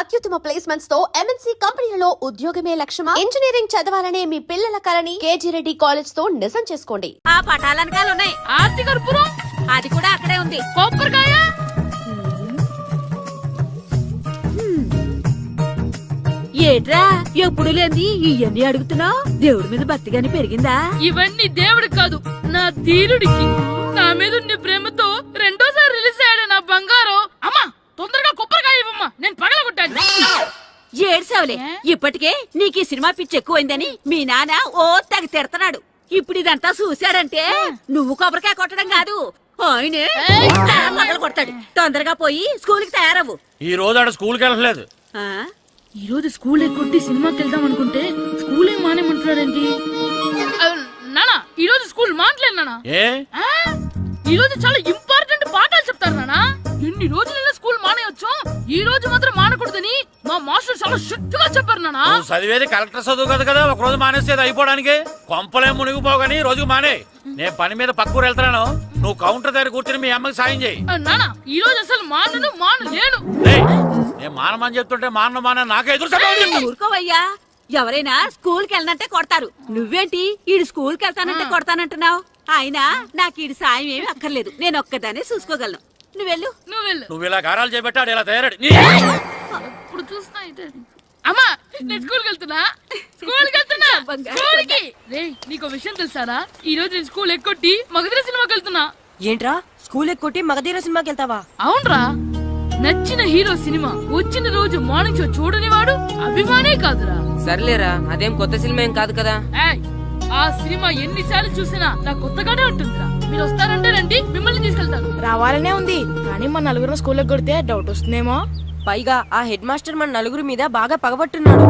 అత్యుత్తమ ప్లేస్మెంట్స్ తో ఎంఎన్సీ కంపెనీలలో ఉద్యోగమే లక్ష్యమా? ఇంజనీరింగ్ చదవాలనే మీ పిల్లల కలని కేజీ రెడ్డి కాలేజ్ తో నిజం చేసుకోండి. ఆ పటాలనకాలు ఉన్నాయి. ఆర్తి కర్పూరం అది కూడా అక్కడే ఉంది. కొబ్బరికాయ ఏట్రా ఎప్పుడు లేని ఇవన్నీ అడుగుతున్నావు? దేవుడి మీద భక్తి గాని పెరిగిందా? ఇవన్నీ దేవుడికి కాదు, నా ధీరుడికి. నా మీద ఉండే ప్రేమతో రెండోసారి రిలీజ్ అయ్యాడు నా బంగారం. అమ్మా తొందరగా కొబ్బరికాయ ఇవ్వమ్మా, నేను పగలగొట్టాను. ఏడ్సావులే, ఇప్పటికే నీకు ఈ సినిమా పిచ్చి ఎక్కువైందని మీ నాన్న ఓ తెగ తిడతాడు. ఇప్పుడు ఇదంతా చూశాడంటే నువ్వు కొబ్బరికాయ కొట్టడం కాదు, ఆయనే మొదలు కొడతాడు. తొందరగా పోయి స్కూల్ కి తయారవు. ఈ రోజు ఆడ స్కూల్కి వెళ్ళలేదు. ఈ రోజు స్కూల్ ఎక్కొట్టి సినిమాకి వెళ్దాం అనుకుంటే స్కూల్ ఏం మానేమంటున్నాడేంటి? నానా ఈ రోజు స్కూల్ మానట్లేదు నానా. ఏ ఈ రోజు చాలా ఇంపార్టెంట్ పాఠాలు చెప్తారు నానా. ఎన్ని రోజులైనా స్కూల్ మానేయొచ్చు, ఈ రోజు మాత్రం మానకూడదని మా మాస్టర్ చాలా స్ట్రిక్ట్ గా చెప్పారు నానా. చదివేది కలెక్టర్ చదువు కదా కదా, ఒక రోజు మానేసేది అయిపోవడానికి. కొంపలే మునిగిపోగాని రోజుకు మానే. నేను పని మీద పక్కూరు వెళ్తాను, నువ్వు కౌంటర్ దగ్గర కూర్చొని మీ అమ్మకి సాయం చేయి. నానా ఈ రోజు అసలు మానలేను. నేను మానమని చెప్తుంటే మాన నాకే ఎదురు. ఊరుకోవయ్యా, ఎవరైనా స్కూల్ కి వెళ్ళనంటే కొడతారు. నువ్వేంటి ఈడు స్కూల్ కి వెళ్తానంటే కొడతానంటున్నావు? అయినా నాకు ఈడు సాయం ఏమి అక్కర్లేదు, నేను ఒక్కదానే చూసుకోగలను. నువ్వెళ్ళు. నువ్వు ఇలా గారాలు చేపెట్టాడు, ఇలా తయారాడు. ఇప్పుడు చూస్తా అమ్మా, నేను స్కూల్కి వెళ్తున్నా. స్కూల్కి రేయ్, నీకు విషయం తెలుసారా? ఈ రోజు నేను స్కూల్ ఎక్కొట్టి మగధీర సినిమాకి వెళ్తున్నా. ఏంట్రా స్కూల్ ఎక్కొట్టి మగధీర సినిమాకి వెళ్తావా? అవునరా, నచ్చిన హీరో సినిమా వచ్చిన రోజు మార్నింగ్ షో చూడని వాడు అభిమానే కాదురా. సర్లేరా, అదేం కొత్త సినిమా ఏం కాదు కదా. ఆ సినిమా ఎన్నిసార్లు చూసినా నాకు కొత్తగానే ఉంటుందిరా. మీరు వస్తారంటే రండి, మిమ్మల్ని తీసుకెళ్తాను. రావాలనే ఉంది, కానీ మన నలుగురు స్కూల్లో కొడితే డౌట్ వస్తుందేమో. పైగా ఆ హెడ్ మాస్టర్ మన నలుగురు మీద బాగా పగబట్టున్నాడు.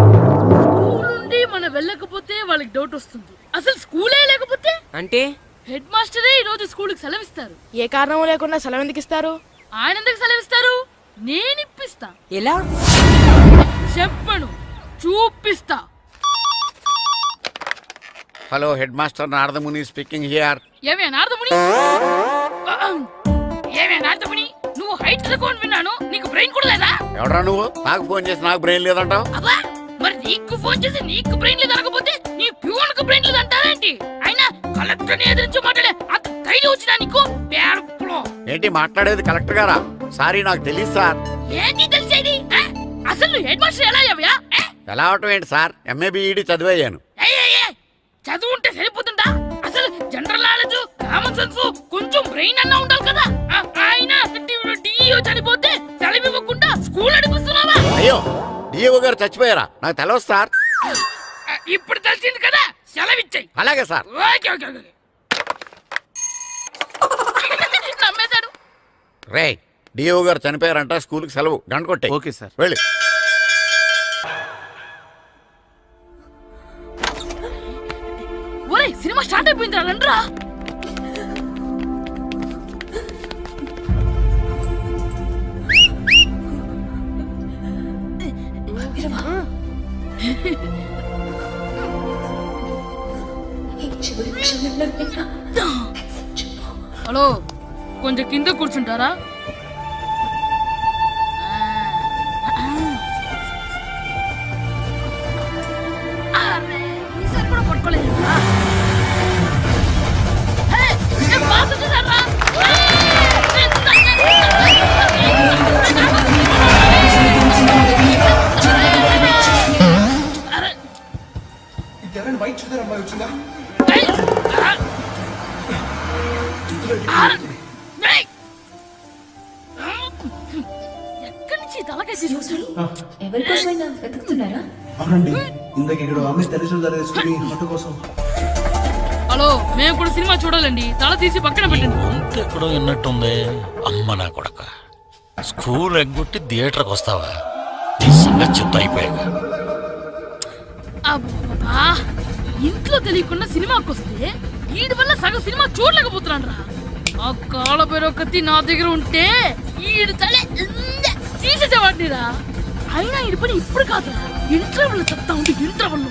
స్కూల్ నుండి మనం వెళ్ళకపోతే వాళ్ళకి డౌట్ వస్తుంది. అసలు స్కూలే లేకపోతే అంటే హెడ్ మాస్టరే ఈ రోజు స్కూల్ కి సెలవిస్తారు. ఏ కారణం లేకుండా సెలవు ఎందుకు ఇస్తారు? ఆయన ఎందుకు సెలవిస్తారు? నేను ఇప్పిస్తా. ఎలా చెప్పను, చూపిస్తా. Hello, head master Naradamuni speaking here. ఏమే నారదముని, నువ్వు హైట్ రికార్డ్ విన్నాను, నీకు బ్రెయిన్ కూడా లేదా? ఎవడా నువ్వు? నాకు ఫోన్ చేసి నాకు బ్రెయిన్ లేదంటావు? అబ్బా, మరి నీకు ఫోన్ చేసి నీకు బ్రెయిన్ లేదు అనకపోతే నీ ప్యూన్ కు బ్రెయిన్ లేదు అంటారేంటి? అయినా కలెక్టర్ ని ఎదిరించి మాట్లాడే అంత ధైర్యం వచ్చినా నీకు? ఏంటి మాట్లాడేది? కలెక్టర్ గారా? సారీ, నాకు తెలియదు సార్. ఏంటి తెలిసేది? అసలు నువ్వు హెడ్ మాస్టర్ ఎలా అయ్యావా? ఎలా అవటం ఏంటి సార్, ఎంఏ బిఈడి చదివయ్యాను. చదువు ఉంటే సరిపోతుందా? అసలు జనరల్ నాలెడ్జ్, కామన్ సెన్స్, కొంచెం బ్రెయిన్ అన్నా ఉండాలి కదా. ఆయన డిఇఓ చనిపోతే సెలవు ఇవ్వకుండా స్కూల్ అడిగిస్తున్నావా? అయ్యో, డిఇఓ గారు చచ్చిపోయారా? నాకు తెలవదు సార్. ఇప్పుడు తెలిసింది కదా, సెలవు ఇచ్చాయి. అలాగే సార్. నమ్మేశాడు. రే, డిఇఓ గారు చనిపోయారంట, స్కూల్కి సెలవు, గంట కొట్టే. Okay sir. వెళ్ళి. ఒరేయ్, సినిమా స్టార్ట్ అయిపోయింది, రండ్రా. హలో, కొంచెం కింద కూర్చుంటారా? ఈసారి కూడా పట్టుకోలేదు. వైట్ చూద్దరు అమ్మాయి వచ్చిందా? ఎక్కడి నుంచి తలకేసి చూస్తాడు? ఎవరికోసమైనా వెతుకుతున్నారా? అవునండి, ఇందాక ఇక్కడ అమ్మాయి తల్లిదండ్రులు ధర వేసుకుని మట్టు కోసం. హలో, మేము కూడా సినిమా చూడాలండి, తల తీసి పక్కన పెట్టండి. ఎక్కడో విన్నట్టుంది. అమ్మ నా కొడక, స్కూల్ ఎగ్గొట్టి థియేటర్కి వస్తావా? చెప్తా అయిపోయాక. అబ్బా, ఇంట్లో తెలియకుండా సినిమాకి వస్తే వీడి వల్ల సగం సినిమా చూడలేకపోతున్నాను రా. ఆ కాళ్ళ పేరొకటి నా దగ్గర ఉంటే ఈడు తలే తీసేసేవాడిని రా. అయినా ఈడి పని ఇప్పుడు కాదురా, ఇంటర్వెల్ చెప్తా ఉంటే ఇంటర్వెల్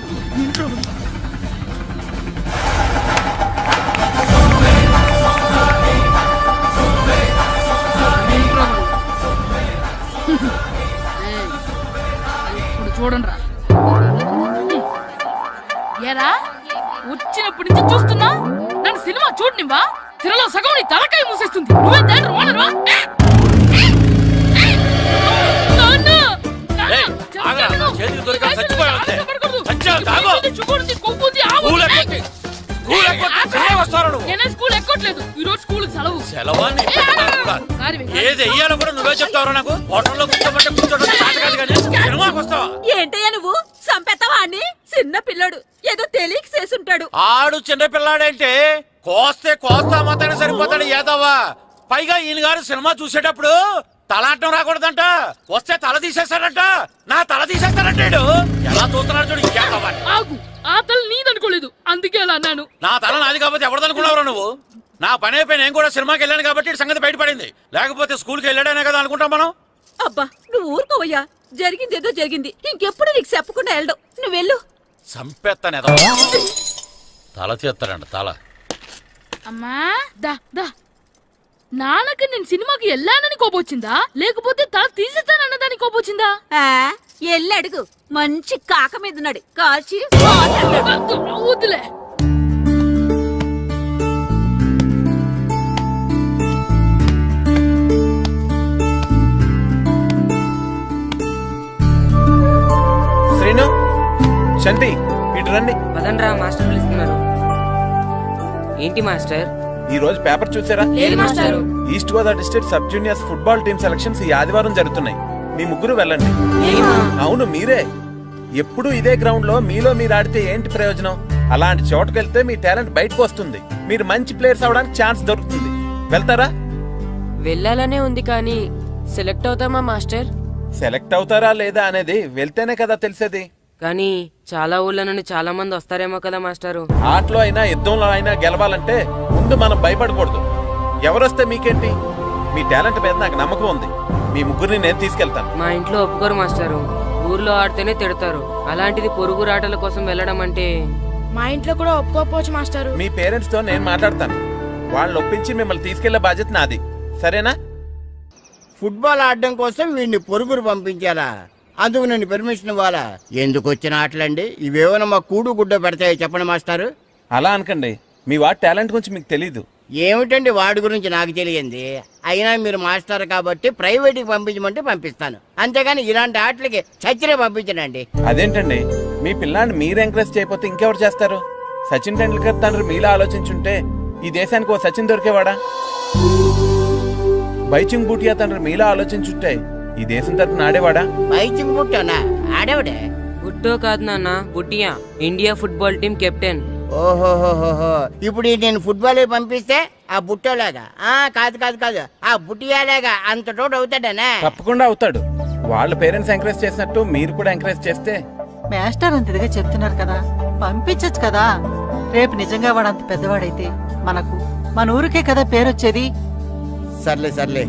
చూడండి రా. ఏరా వచ్చినప్పటి నుంచి చూస్తున్నా నన్ను సినిమా చూడనివ్వా. తిరలో సగం నీ తలకాయ మూసేస్తుంది. నువ్వే తండ్రి ఓనరువా? నాన్న! ఏయ్, ఆగరా. చేతికి దొరికాక చచ్చిపోయావు అంతే. చచ్చావు, తాగు. స్కూల్ ఎక్కొట్టి సినిమా వస్తావు నువ్వు. నేనే స్కూల్ ఎక్కట్లేదు. ఈ రోజు స్కూల్ సెలవు. సెలవాన్ని ఏది వెయ్యాలో కూడా నువ్వే చెప్తావు నాకు. హోటల్లో కూర్చోమంటే కూర్చోడం చేత కాదు కానీ సినిమాకి వస్తావా? ఏంటయ్యా నువ్వు సంపెత్తవా అని? చిన్న పిల్లడు ఏదో తెలియక చేసుంటాడు. ఆడు చిన్న పిల్లాడంటే కోస్తా మాత్రమే సరిపోతాడు ఏదవ్వా. పైగా ఈయన గారు సినిమా చూసేటప్పుడు తలాటం రాకూడదంట. వస్తే తల తీసేస్తాడంట. నా తల తీసేస్తాడంటాడు. ఎలా చూస్తున్నాడు చూడు. ఇంకేదవ్వా ఆగు. ఆ తల నీదనుకోలేదు, అందుకే అలా అన్నాను. నా తల నాది కాబట్టి ఎవరిదనుకున్నావురా నువ్వు? నా పని అయిపోయి నేను కూడా సినిమాకి వెళ్ళాను కాబట్టి ఈ సంగతి బయటపడింది. లేకపోతే స్కూల్కి వెళ్ళాడనే కదా అనుకుంటాం మనం. అబ్బా నువ్వు ఊరుకోవయ్యా. జరిగిందేదో జరిగింది. ఇంకెప్పుడు నీకు చెప్పకుండా వెళ్ళడు. నువ్వు వెళ్ళు. సంపెత్తనే తల తీస్తాడంట తల. అమ్మా దా దా. నాన్నకి నేను సినిమాకి వెళ్ళానని కోపొచ్చిందా, లేకపోతే తల తీసేస్తానన్నదాని కోపొచ్చిందా? ఎల్లి అడుగు. మంచి కాక మీద ఉన్నాడు. కాల్చి వద్దులే. శ్రీను, శంటి, ఇటు రండి. పదండ్రా, మాస్టర్ పిలుస్తున్నారు. ఏంటి మాస్టర్? ఈ రోజు పేపర్ చూసారా? లేదు మాస్టారు. East Godavari district sub juniors football team selections ఈ ఆదివారం జరుగుతున్నాయి. మీ ముగ్గురు వెళ్ళండి. అవును మీరే. ఎప్పుడు ఇదే గ్రౌండ్ లో మీలో మీరు ఆడితే ఏంటి ప్రయోజనం? అలాంటి చోటుకు వెళ్తే మీ టాలెంట్ బయటకు వస్తుంది. మీరు మంచి ప్లేయర్స్ అవడానికి ఛాన్స్ దొరుకుతుంది. వెళ్తారా? వెళ్ళాలనే ఉంది కానీ సెలెక్ట్ అవుతామా మాస్టర్? సెలెక్ట్ అవుతారా లేదా అనేది వెళ్తేనే కదా తెలిసేది. కానీ చాలా ఊళ్ళ నుండి చాలా మంది వస్తారేమో కదా మాస్టారు. ఆటలో అయినా యుద్ధంలో అయినా గెలవాలంటే ముందు మనం భయపడకూడదు. ఎవరొస్తే మీకేంటి? మీ టాలెంట్ మీద నాకు నమ్మకం ఉంది. మీ ముగ్గురిని నేను తీసుకెళ్తాను. మా ఇంట్లో ఒప్పుకోరు మాస్టారు. ఊర్లో ఆడితేనే తిడతారు. అలాంటిది పొరుగు ఆటల కోసం వెళ్ళడం అంటే. మా ఇంట్లో కూడా ఒప్పుకోకపోవచ్చు మాస్టారు. మీ పేరెంట్స్ తో నేను మాట్లాడతాను. వాళ్ళని ఒప్పించి మిమ్మల్ని తీసుకెళ్లే బాధ్యత నాది. సరేనా? ఫుట్బాల్ ఆడడం కోసం వీడిని పొరుగురు పంపించాలా? అందుకు నేను పర్మిషన్ ఇవ్వాలా? ఎందుకు వచ్చిన ఆటలండి ఇవేమైనా మా కూడు గుడ్డ పెడతాయో చెప్పండి మాస్టారు. అలా అనకండి. మీ వాడి టాలెంట్ గురించి మీకు తెలీదు. ఏమిటండి వాడి గురించి నాకు తెలియంది? అయినా మీరు మాస్టర్ కాబట్టి ప్రైవేట్కి పంపించమంటే పంపిస్తాను. అంతేగాని ఇలాంటి ఆటలకి చచ్చిరే పంపించనండి. అదేంటండి, మీ పిల్లాన్ని మీరు ఎంకరేజ్ చేయకపోతే ఇంకెవరు చేస్తారు? సచిన్ టెండూల్కర్ తండ్రి మీలా ఆలోచించుంటే ఈ దేశానికి ఓ సచిన్ దొరికేవాడా? బైచింగ్ బూటియా తండ్రి మీలా ఆలోచించుంటే ఈ దేశం తరపున ఆడేవాడా? బైచింగ్ బుట్టనా? ఆడేవాడే? బుట్టో కాదు నాన్న, Bhutia. India football team captain. ఓహోహోహో. ఇప్పుడు నేను ఫుట్బాల్ పంపిస్తే ఆ బుట్టోలాగా? కాదు కాదు కాదు, ఆ బుట్టియాలాగా అంత తోడు అవుతాడనా? తప్పకుండా అవుతాడు. వాళ్ళ పేరెంట్స్ ఎంకరేజ్ చేసినట్టు మీరు కూడా ఎంకరేజ్ చేస్తే. మాస్టర్ అంత ఇదిగా చెప్తున్నారు కదా, పంపించచ్చు కదా. రేపు నిజంగా వాడు అంత పెద్దవాడైతే మన ఊరికే కదా పేరొచ్చేది. సర్లే సర్లే,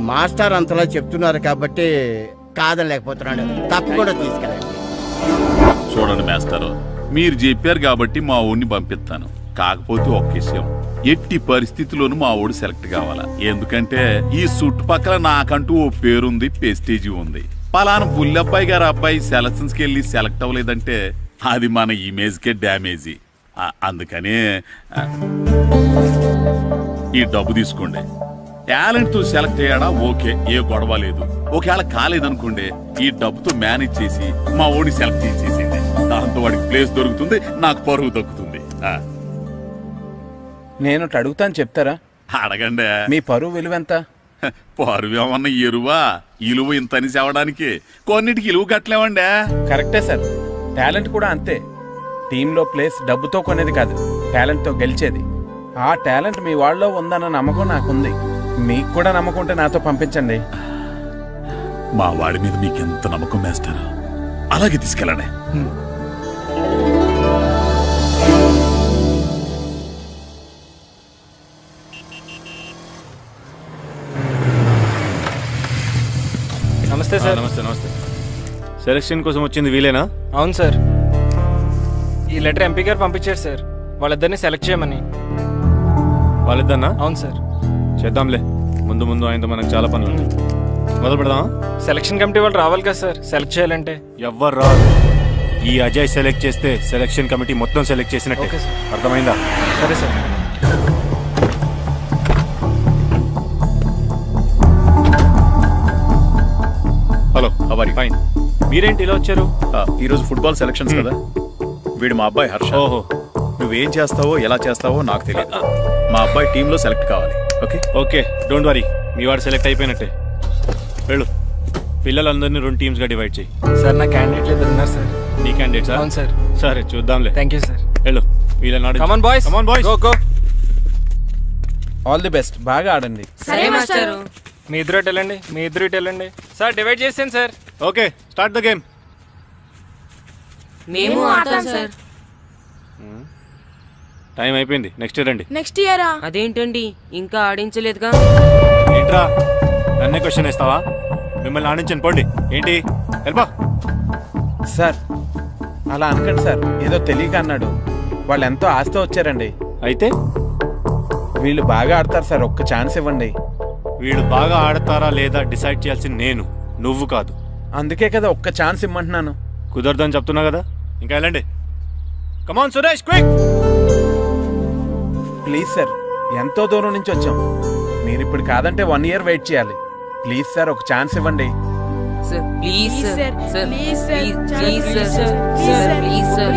మాస్టర్ అంతలా చెప్తున్నారు కాబట్టి కాదనలేకపోతున్నాడు. తప్పకుండా తీసుకెళ్ళండి. చూడండి మాస్టారు, మీరు చెప్పారు కాబట్టి మా ఊడిని పంపిస్తాను. కాకపోతే ఒక్క విషయం, ఎట్టి పరిస్థితుల్లోనూ మా ఊడు సెలెక్ట్ కావాలా. ఎందుకంటే ఈ చుట్టుపక్కల నాకంటూ ఓ పేరుంది, ప్రెస్టీజీ ఉంది. పలానా బుల్లబ్బాయి గారు అబ్బాయి సెలక్షన్స్ కి వెళ్ళి సెలెక్ట్ అవ్వలేదంటే అది మన ఇమేజ్ కే డ్యామేజీ. అందుకనే ఈ డబ్బు తీసుకోండి. టాలెంట్ తో సెలెక్ట్ అయ్యాడా ఓకే, ఏ గొడవ లేదు. ఒకవేళ కాలేదనుకోండి, ఈ డబ్బుతో మేనేజ్ చేసి మా ఓడి సెలెక్ట్ చేసేసింది. దాంతో వాడికి ప్లేస్ దొరుకుతుంది, నాకు పరువు దక్కుతుంది. నేను అడుగుతాను, చెప్తారా? అడగండి. మీ పరువు విలువ ఎంత? పరువు ఏమన్నా ఎరువా? ఇలువ ఇంతని చెప్పడానికి కొన్నిటికి ఇలువ కట్టలేమండి. కరెక్టే సార్, టాలెంట్ కూడా అంతే. టీంలో ప్లేస్ డబ్బుతో కొనేది కాదు, టాలెంట్ తో గెలిచేది. ఆ టాలెంట్ మీ వాళ్ళలో ఉందన్న నమ్మకం నాకుంది. మీకు కూడా నమ్మకం ఉంటే నాతో పంపించండి. మా వాడి మీద మీకెంత నమ్మకం వేస్తారో అలాగే తీసుకెళ్ళండి. నమస్తే సార్. నమస్తే నమస్తే. సెలక్షన్ కోసం వచ్చింది వీలేనా? అవును సార్. ఈ లెటర్ ఎంపీ గారు పంపించారు సార్, వాళ్ళిద్దరిని సెలెక్ట్ చేయమని. వాళ్ళిద్దన్నా? అవును సార్. చేద్దాంలే, ముందు ముందు ఆయనతో మనకు చాలా పనులు ఉన్నాయి. మొదలు పెడదాం. సెలక్షన్ కమిటీ వాళ్ళు రావాలి కదా సార్ సెలెక్ట్ చేయాలంటే. ఎవ్వరు రాదు. ఈ అజయ్ సెలెక్ట్ చేస్తే సెలక్షన్ కమిటీ మొత్తం సెలెక్ట్ చేసినట్టే. Okay sir. అర్థమైందా? సరే సార్. హలో అవరి. ఫైన్. మీరేంటి ఇలా వచ్చారు? ఈరోజు ఫుట్బాల్ సెలక్షన్స్ కదా. వీడు మా అబ్బాయి హర్ష. ఓహో. నువ్వేం చేస్తావో ఎలా చేస్తావో నాకు తెలియదు. మా అబ్బాయి టీంలో సెలెక్ట్ కావాలి. ఓకే ఓకే డోంట్ వరీ, మీ వాడు సెలెక్ట్ అయిపోయినట్టే. వెళ్ళు, పిల్లలందరినీ 2 టీమ్స్గా డివైడ్ చేయి. సార్ నా క్యాండిడేట్లు ఇద్దరు ఉన్నారు సార్. నీ క్యాండిడేట్స్? అవును సార్. సరే చూద్దాంలే. Thank you sir. వెళ్ళు, వీళ్ళని కమాన్ boys, come on boys, go go. All the best, బాగా ఆడండి. సరే మాస్టారు. మీ ఇద్దరు ఇటు వెళ్ళండి, మీ ఇద్దరు ఇటు వెళ్ళండి. సార్ డివైడ్ చేసాను sir. Okay start the game. మేము ఆడతాం సార్. టైం అయిపోయింది, నెక్స్ట్ రండి. నెక్స్ట్ ఇయరా? అదేంటండి ఇంకా ఆడించలేదుగా? ఏంట్రా నన్నే క్వశ్చన్ ఇస్తావా? మిమ్మల్ని ఆడించండి పోండి. ఏంటి వెళ్ళపా. సార్ అలా అనకండి సార్, ఏదో తెలియక అన్నాడు. వాళ్ళు ఎంతో ఆస్తి వచ్చారండి. అయితే వీళ్ళు బాగా ఆడతారు సార్, ఒక్క ఛాన్స్ ఇవ్వండి. వీళ్ళు బాగా ఆడతారా లేదా డిసైడ్ చేయాల్సింది నేను, నువ్వు కాదు. అందుకే కదా ఒక్క ఛాన్స్ ఇమ్మంటున్నాను. కుదరదని చెప్తున్నా కదా, ఇంకా వెళ్ళండి. Come on Suresh, quick. Please sir, ఎంతో దూరం నుంచి వచ్చాం. మీరు ఇప్పుడు కాదంటే 1 year వెయిట్ చేయాలి. ప్లీజ్ సార్ ఒక ఛాన్స్ ఇవ్వండి. Sir please sir, sir please sir, please please sir, sir, sir please sir,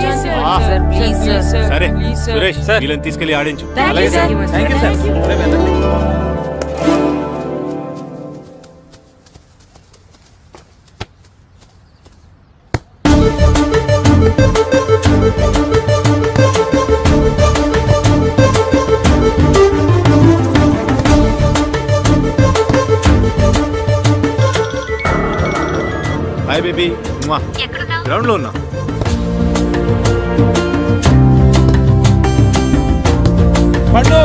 ఆ. Sir please sir. సరే ప్లీజ్ సార్. సురేష్, వీళ్ళని తీసుకెళ్ళి ఆడించు. అలాగే సార్. Thank you sir. సరే, వెళ్ళండి. Hi baby. గ్రౌండ్ లో ఉన్నా. పండు,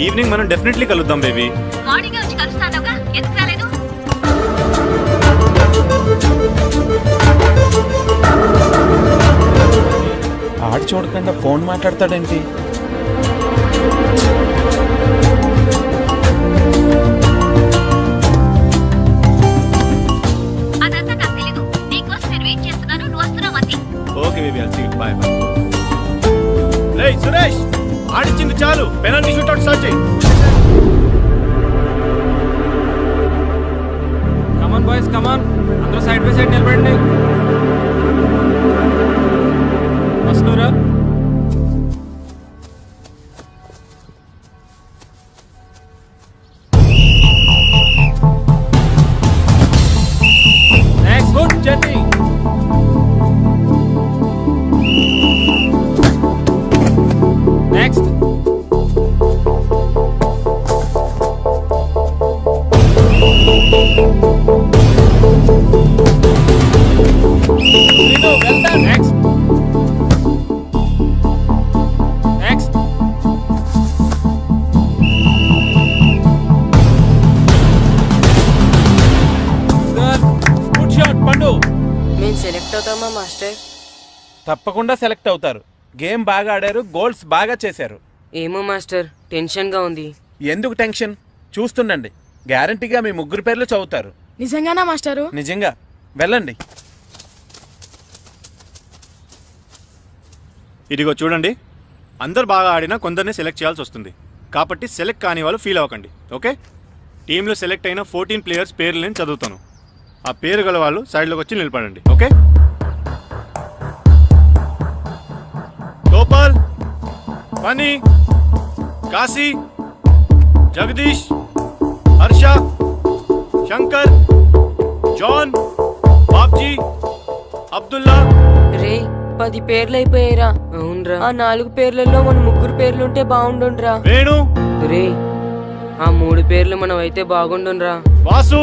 ఈవినింగ్ మనం డెఫినెట్లీ కలుద్దాం బేబీ. మార్నింగ్ వచ్చి కలుస్తానుగా, ఎందుకు రాలేదు? ఆడి చూడకుండా ఫోన్ మాట్లాడతాడేంటి? అదంతా నాకు తెలీదు. నీకోసం నేను వెయిట్ చేస్తున్నాను, నువ్వు వస్తున్నావు అంతే. Okay baby, I'll see you. Bye bye. రేయ్ సురేష్, ఆడించింది చాలు, పెనాల్టీ షూట్అవుట్ స్టార్ట్ చేయి. Come on boys, come on. అందరూ సైడ్ బై సైడ్ నిలబడండి. ఫస్ట్ నువ్వురా. Next good journey. Next. Srinu, well done. Next. Next. Good. Good shot Pandu. మేము సెలెక్ట్ అవుతామా మాస్టర్? తప్పకుండా సెలెక్ట్ అవుతారు. గేమ్ బాగా ఆడారు, గోల్స్ బాగా చేశారు. ఏమో మాస్టర్, టెన్షన్గా ఉంది. ఎందుకు టెన్షన్? చూస్తుండండి, గ్యారంటీగా మీ 3 పేర్లు చదువుతారు. నిజంగానా మాస్టారు? నిజంగా. వెళ్ళండి. ఇదిగో చూడండి, అందరు బాగా ఆడినా కొందరిని సెలెక్ట్ చేయాల్సి వస్తుంది. కాబట్టి సెలెక్ట్ కాని వాళ్ళు ఫీల్ అవ్వకండి. ఓకే, టీంలో సెలెక్ట్ అయిన 14 ప్లేయర్స్ పేర్లు నేను చదువుతాను. ఆ పేరు గల వాళ్ళు సైడ్లోకి వచ్చి నిలబడండి. Okay, Gopal, Phani, Kashi, Jagadish, Harsha, Shankar, John, Babji, Abdullah. రే 10 పేర్లు అయిపోయారా? అవునరా. ఆ 4 పేర్లలో మన 3 పేర్లుంటే బాగుండుండ్రా. వేణు, రే ఆ 3 పేర్లు మనం అయితే బాగుండుండ్రా. వాసు,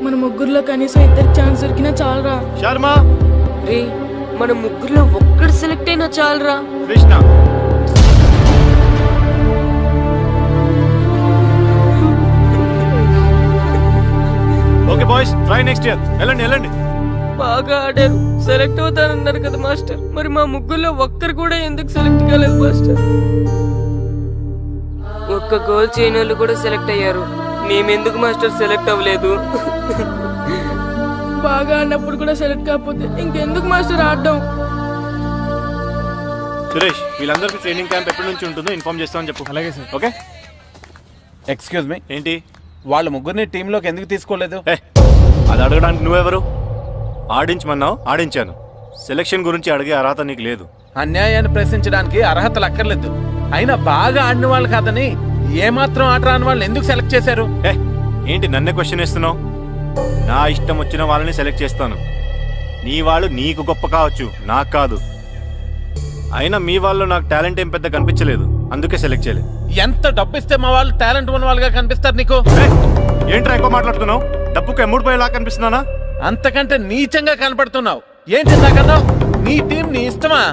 మన ముగ్గురులో కనీసం 2 ఛాన్స్ దొరికినా చాలరా. శర్మ, రే మన 3లో ఒక్కడు సెలెక్ట్ అయినా చాలరా. Krishna. Okay boys, try next year. వెళ్ళండి వెళ్ళండి. బాగా ఆడారు, సెలెక్ట్ అవుతారన్నారు కదా మాస్టర్. మరి మా 3లో ఒక్కరు కూడా ఎందుకు సెలెక్ట్ కాలేదు మాస్టర్? ఒక్క గోల్ చేయని వాళ్ళు కూడా సెలెక్ట్ అయ్యారు. మేమెందుకు మాస్టర్ సెలెక్ట్ అవ్వలేదు? బాగా ఆడినప్పుడు కూడా సెలెక్ట్ కాకపోతే ఇంకెందుకు మాస్టర్ ఆడడం? సురేష్, వీళ్ళందరికీ ట్రైనింగ్ క్యాంప్ ఎప్పటి నుంచి ఉంటుందో ఇన్ఫార్మ్ చేస్తామని చెప్పు. అలాగే సార్. ఓకే. ఎక్స్క్యూజ్ మీ, ఏంటి? వాళ్ళ ముగ్గురిని టీంలోకి ఎందుకు తీసుకోలేదు? అది అడగడానికి నువ్వెవరు? ఆడించమన్నావు, ఆడించాను. సెలక్షన్ గురించి అడిగే అర్హత నీకు లేదు. అన్యాయాన్ని ప్రశ్నించడానికి అర్హతలు అక్కర్లేదు. అయినా బాగా ఆడిన వాళ్ళు కాదని ఏమాత్రం ఆట రాని వాళ్ళని ఎందుకు సెలెక్ట్ చేశారు? ఏంటి నన్నే క్వశ్చన్ వేస్తున్నావు? నా ఇష్టం వచ్చిన వాళ్ళని సెలెక్ట్ చేస్తాను. నీ వాళ్ళు నీకు గొప్ప కావచ్చు, నాకు కాదు. అయినా మీ వాళ్ళు నాకు టాలెంట్ ఏం పెద్ద కనిపించలేదు, అందుకే సెలెక్ట్ చేయలేదు. ఎంత డబ్బు ఇస్తే మా వాళ్ళు టాలెంట్ ఉన్న వాళ్ళుగా కనిపిస్తారు నీకు? ఏంట్రా ఎక్కువ మాట్లాడుతున్నావు? డబ్బుకు ఎమ్ముడిపోయేలా కనిపిస్తున్నానా? అంతకంటే నీచంగా కనపడుతున్నావు. ఏంటి నాకన్నావు? నీ టీం నీ ఇష్టమా?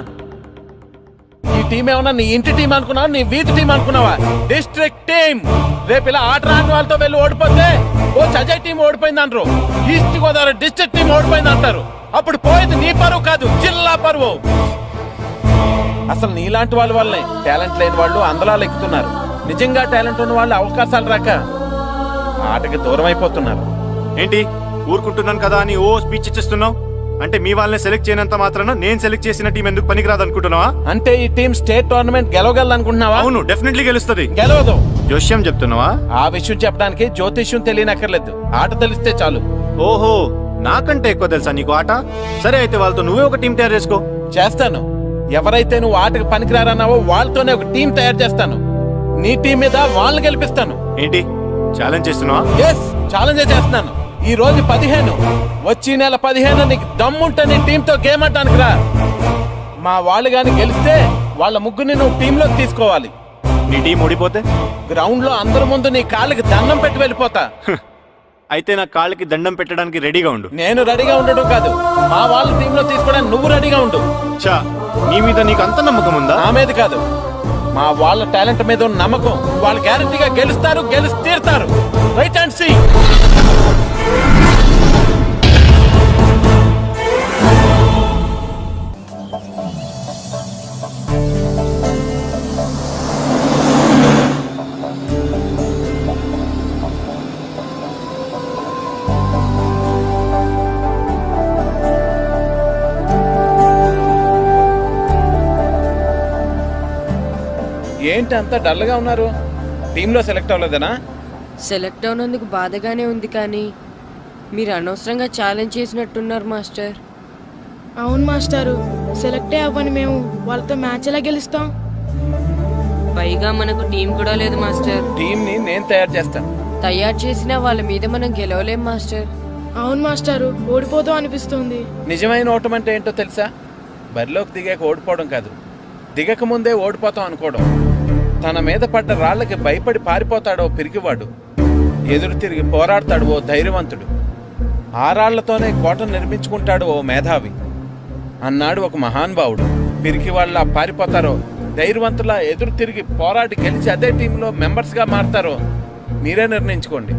ఈ టీం ఏమన్నా నీ ఇంటి టీం అనుకున్నావా, నీ వీధి టీం అనుకున్నావా? District team. రేపు ఇలా ఆట రాని వాళ్ళతో వెళ్ళి ఓడిపోతే ఓ అజయ్ టీం ఓడిపోయింది అంటారు, ఈస్ట్ గోదావరి డిస్ట్రిక్ట్ టీం ఓడిపోయింది అంటారు. అప్పుడు పోయేది నీ పరువు కాదు, జిల్లా పరువు. అసలు నీలాంటి వాళ్ళ వల్లే టాలెంట్ లేని వాళ్ళు అందలాలు ఎక్కుతున్నారు. నిజంగా టాలెంట్ ఉన్న వాళ్ళు అవకాశాలు రాక ఆటకి దూరం అయిపోతున్నారు. ఏంటి ఊరుకుంటున్నాను కదా అని ఓ స్పీచ్ ఇచ్చేస్తున్నావు? అంటే మీ వాళ్ళని సెలెక్ట్ చేయనంత మాత్రాన నేను సెలెక్ట్ చేసిన టీం ఎందుకు పనికిరాదు అనుకుంటున్నావా? అంటే ఈ టీం స్టేట్ టోర్నమెంట్ గెలవగలదు అనుకుంటున్నావా? అవును, డెఫినెట్లీ గెలుస్తుంది. గెలవదు. జోష్యం చెప్తున్నావా? ఆ విషయం చెప్పడానికి జ్యోతిష్యం తెలియనక్కర్లేదు, ఆట తెలిస్తే చాలు. ఓహో, నాకంటే ఎక్కువ తెలుసా నీకు ఆట? సరే అయితే వాళ్ళతో నువ్వే ఒక టీం తయారు చేసుకో. చేస్తాను. ఎవరైతే నువ్వు ఆటకు పనికిరారన్నావో వాళ్ళతోనే ఒక టీం తయారు చేస్తాను. నీ టీం మీద వాళ్ళని గెలిపిస్తాను. ఏంటి ఛాలెంజ్ చేస్తున్నావా? ఎస్, ఛాలెంజ్ చేస్తున్నాను. ఈ రోజు 15, వచ్చే నెల 15 నీకు దమ్ముంటే నీ టీంతో గేమ్ ఆడటానికి రా. మా వాళ్ళు గాని గెలిస్తే వాళ్ళ ముగ్గురిని నువ్వు టీంలోకి తీసుకోవాలి. నీ టీం ఓడిపోతే గ్రౌండ్ లో అందరి ముందు నీ కాళ్ళకి దండం పెట్టి వెళ్ళిపోతా. అయితే నా కాళ్ళకి దండం పెట్టడానికి రెడీగా ఉండు. నేను రెడీగా ఉండడం కాదు, మా వాళ్ళ టీంలో తీసుకోవడానికి నువ్వు రెడీగా ఉండు. చా, నీ మీద నీకు అంత నమ్మకం ఉందా? నా మీద కాదు, మా వాళ్ళ టాలెంట్ మీద ఉన్న నమ్మకం. వాళ్ళు గ్యారంటీగా గెలుస్తారు, గెలిచి తీరుతారు. Right and see. ఏంటి అంత డల్గా ఉన్నారు? టీంలో సెలెక్ట్ అవ్వలేదనా? సెలెక్ట్ అవునందుకు బాధగానే ఉంది, కానీ మీరు అనవసరంగా ఛాలెంజ్ చేసినట్టున్నారు మాస్టర్. అవును మాస్టారు, సెలెక్టే అవ్వని మేము వాళ్ళతో మ్యాచ్ ఎలా గెలుస్తాం? పైగా మనకు టీం కూడా లేదు మాస్టర్. టీం ని నేను తయారు చేస్తాను. తయారు చేసిన వాళ్ళ మీద మనం గెలవలేం మాస్టర్. అవును మాస్టారు, ఓడిపోతాం అనిపిస్తుంది. నిజమైన ఓటం అంటే ఏంటో తెలుసా? బరిలోకి దిగాక ఓడిపోవడం కాదు, దిగక ముందే ఓడిపోతాం అనుకోవడం. తన మీద పడ్డ రాళ్లకి భయపడి పారిపోతాడో పిరికివాడు, ఎదురు తిరిగి పోరాడతాడు ఓ ధైర్యవంతుడు, ఆ రాళ్లతోనే కోటను నిర్మించుకుంటాడు ఓ మేధావి అన్నాడు ఒక మహానుభావుడు. పిరికి వాళ్ళ పారిపోతారో ధైర్యవంతులా ఎదురు తిరిగి పోరాడి గెలిచి అదే టీంలో మెంబర్స్గా మారతారో మీరే నిర్ణయించుకోండి.